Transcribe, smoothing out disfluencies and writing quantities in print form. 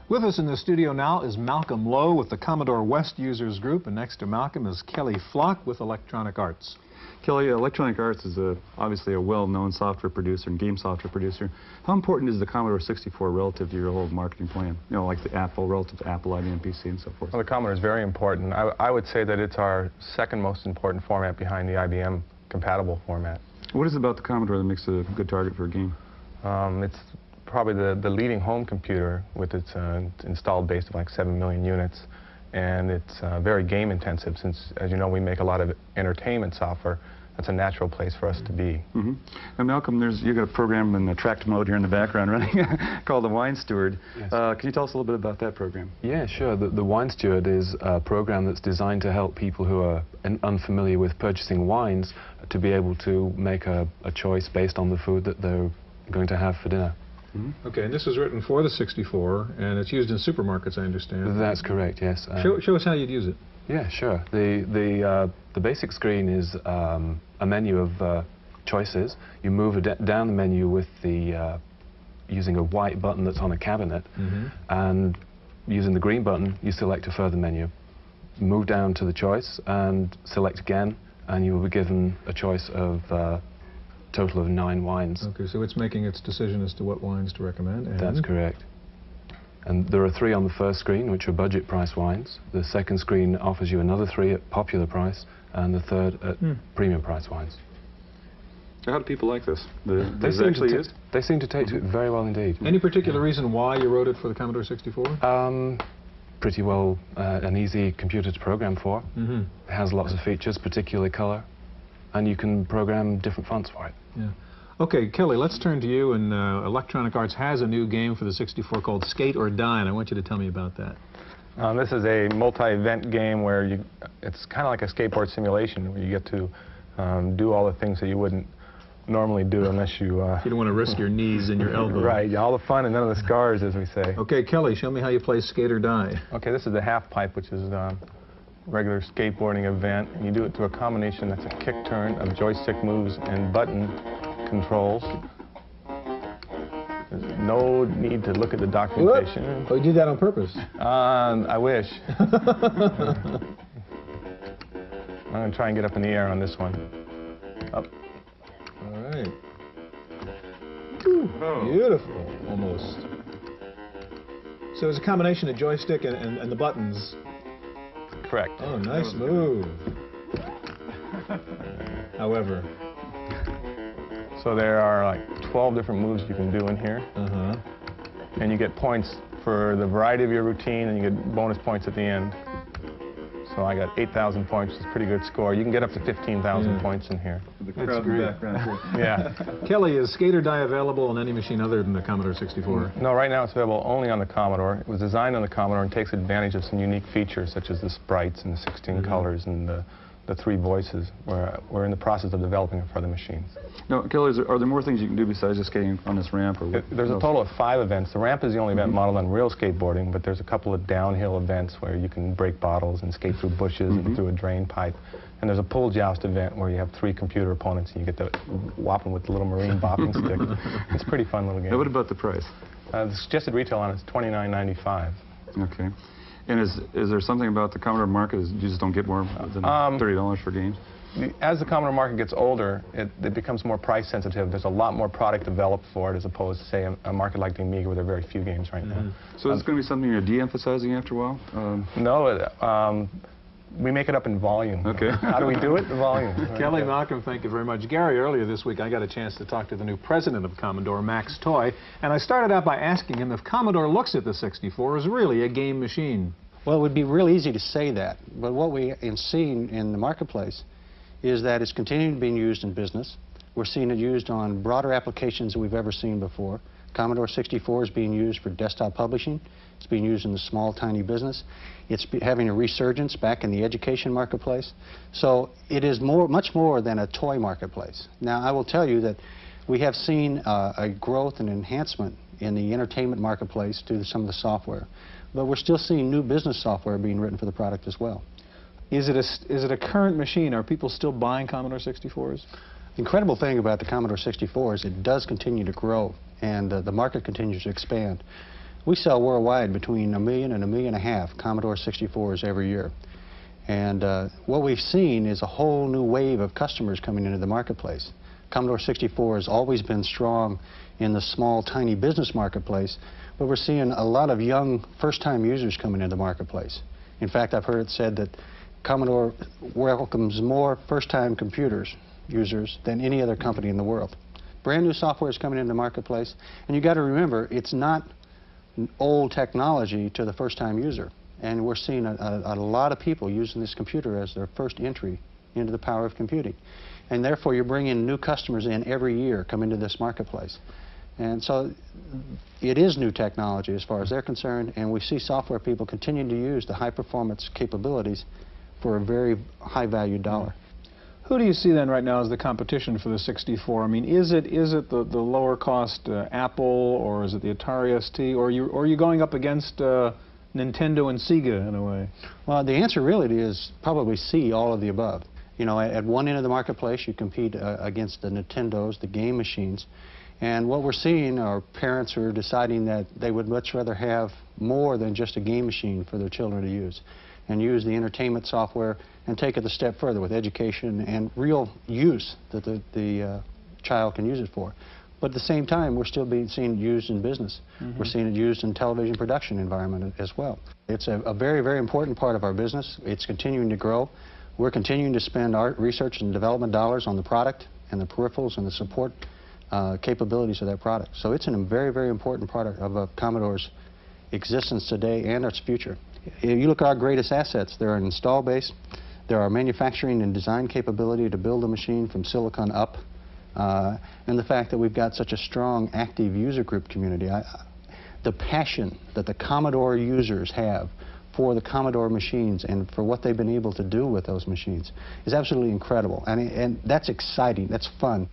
With us in the studio now is Malcolm Lowe with the Commodore West Users Group, and next to Malcolm is Kelly Flock with Electronic Arts. Kelly, Electronic Arts is obviously a well-known software producer and game software producer. How important is the Commodore 64 relative to your whole marketing plan? You know, like the Apple, relative to Apple, IBM PC, and so forth. Well, the Commodore is very important. I would say that it's our second most important format behind the IBM compatible format. What is it about the Commodore that makes it a good target for a game? It's probably the leading home computer with its installed base of like 7 million units. And it's very game intensive since, as you know, we make a lot of entertainment software. That's a natural place for us to be. Mm-hmm. And Malcolm, you got a program in the tracked mode here in the background running called the Wine Steward. Yes. Can you tell us a little bit about that program? Yeah, sure. The Wine Steward is a program that's designed to help people who are unfamiliar with purchasing wines to be able to make a choice based on the food that they're going to have for dinner. Mm-hmm. Okay, and this was written for the 64, and it's used in supermarkets, I understand. That's correct, yes. Show us how you'd use it. Yeah, sure. The basic screen is a menu of choices. You move down the menu with using a white button that's on a cabinet, mm-hmm. and using the green button, you select a further menu. Move down to the choice and select again, and you will be given a choice of total of 9 wines. Okay, so it's making its decision as to what wines to recommend. And that's correct. And there are 3 on the first screen, which are budget price wines. The second screen offers you another 3 at popular price, and the third at premium price wines. So how do people like this? They seem to take to it very well indeed. Any particular reason why you wrote it for the Commodore 64? Pretty well an easy computer to program for. Mm-hmm. It has lots of features, particularly color, and you can program different fonts for it. Yeah. Okay, Kelly, let's turn to you. And Electronic Arts has a new game for the 64 called Skate or Die, and I want you to tell me about that. This is a multi-event game where it's kind of like a skateboard simulation where you get to do all the things that you wouldn't normally do unless you... you don't want to risk your knees and your elbows. Right, all the fun and none of the scars, as we say. Okay, Kelly, show me how you play Skate or Die. Okay, this is the half pipe, which is regular skateboarding event, and you do it through a combination that's a kick turn of joystick moves and button controls. There's no need to look at the documentation. Oh, you did that on purpose? I wish. I'm going to try and get up in the air on this one. Up. All right. Oh. Beautiful, almost. So it's a combination of joystick and the buttons. Correct. Oh, nice move. However. So there are like 12 different moves you can do in here. Uh-huh. And you get points for the variety of your routine, and you get bonus points at the end. So I got 8,000 points, which is a pretty good score. You can get up to 15,000 points in here. The crowd in the background. Yeah. Kelly, is Skate or Die available on any machine other than the Commodore 64? No, right now it's available only on the Commodore. It was designed on the Commodore and takes advantage of some unique features, such as the sprites and the 16 colors and the 3 voices. We're in the process of developing it for the machines. Now, Kelly, are there more things you can do besides just skating on this ramp? Or there's a total of 5 events. The ramp is the only event modeled on real skateboarding, but there's a couple of downhill events where you can break bottles and skate through bushes and through a drain pipe. And there's a pull joust event where you have 3 computer opponents and you get to whop them with the little marine bopping stick. It's a pretty fun little game. Now, what about the price? The suggested retail on it is $29.95. Okay. And is there something about the Commodore market? You just don't get more than $30 for games? As the Commodore market gets older, it becomes more price sensitive. There's a lot more product developed for it as opposed to, say, a market like the Amiga where there are very few games right now. So is it going to be something you're de-emphasizing after a while? No, we make it up in volume. Okay. How do we do it? The volume. Kelly, Malcolm, thank you very much. Gary, earlier this week I got a chance to talk to the new president of Commodore, Max Toy, and I started out by asking him if Commodore looks at the 64 as really a game machine. Well, it would be real easy to say that, but what we have seen in the marketplace is that it's continuing to be used in business. We're seeing it used on broader applications than we've ever seen before. Commodore 64 is being used for desktop publishing. It's being used in the small, tiny business. It's having a resurgence back in the education marketplace. So it is much more than a toy marketplace. Now, I will tell you that we have seen a growth and enhancement in the entertainment marketplace due to some of the software. But we're still seeing new business software being written for the product as well. Is it a current machine? Are people still buying Commodore 64s? The incredible thing about the Commodore 64 is it does continue to grow, and the market continues to expand. We sell worldwide between 1 million and 1.5 million Commodore 64s every year. And what we've seen is a whole new wave of customers coming into the marketplace. Commodore 64 has always been strong in the small, tiny business marketplace, but we're seeing a lot of young, first-time users coming into the marketplace. In fact, I've heard it said that Commodore welcomes more first-time computers users than any other company in the world. Brand new software is coming into the marketplace, and you got to remember, it's not old technology to the first-time user. And we're seeing a lot of people using this computer as their first entry into the power of computing. And therefore, you're bringing new customers in every year come into this marketplace. And so it is new technology as far as they're concerned, and we see software people continuing to use the high-performance capabilities for a very high-valued dollar. Who do you see then right now as the competition for the 64? I mean, is it the lower cost Apple, or is it the Atari ST, or are you going up against Nintendo and Sega in a way? Well, the answer really is probably C, all of the above. You know, at one end of the marketplace, you compete against the Nintendos, the game machines, and what we're seeing are parents who are deciding that they would much rather have more than just a game machine for their children to use, and use the entertainment software and take it a step further with education and real use that the child can use it for. But at the same time, we're still seeing it used in business. We're seeing it used in television production environment as well. It's a very, very important part of our business. It's continuing to grow. We're continuing to spend our research and development dollars on the product and the peripherals and the support capabilities of that product. So it's a very, very important part of Commodore's existence today and its future. If you look at our greatest assets, they're an install base, there are manufacturing and design capability to build a machine from silicon up, and the fact that we've got such a strong, active user group community. The passion that the Commodore users have for the Commodore machines and for what they've been able to do with those machines is absolutely incredible. And that's exciting, that's fun.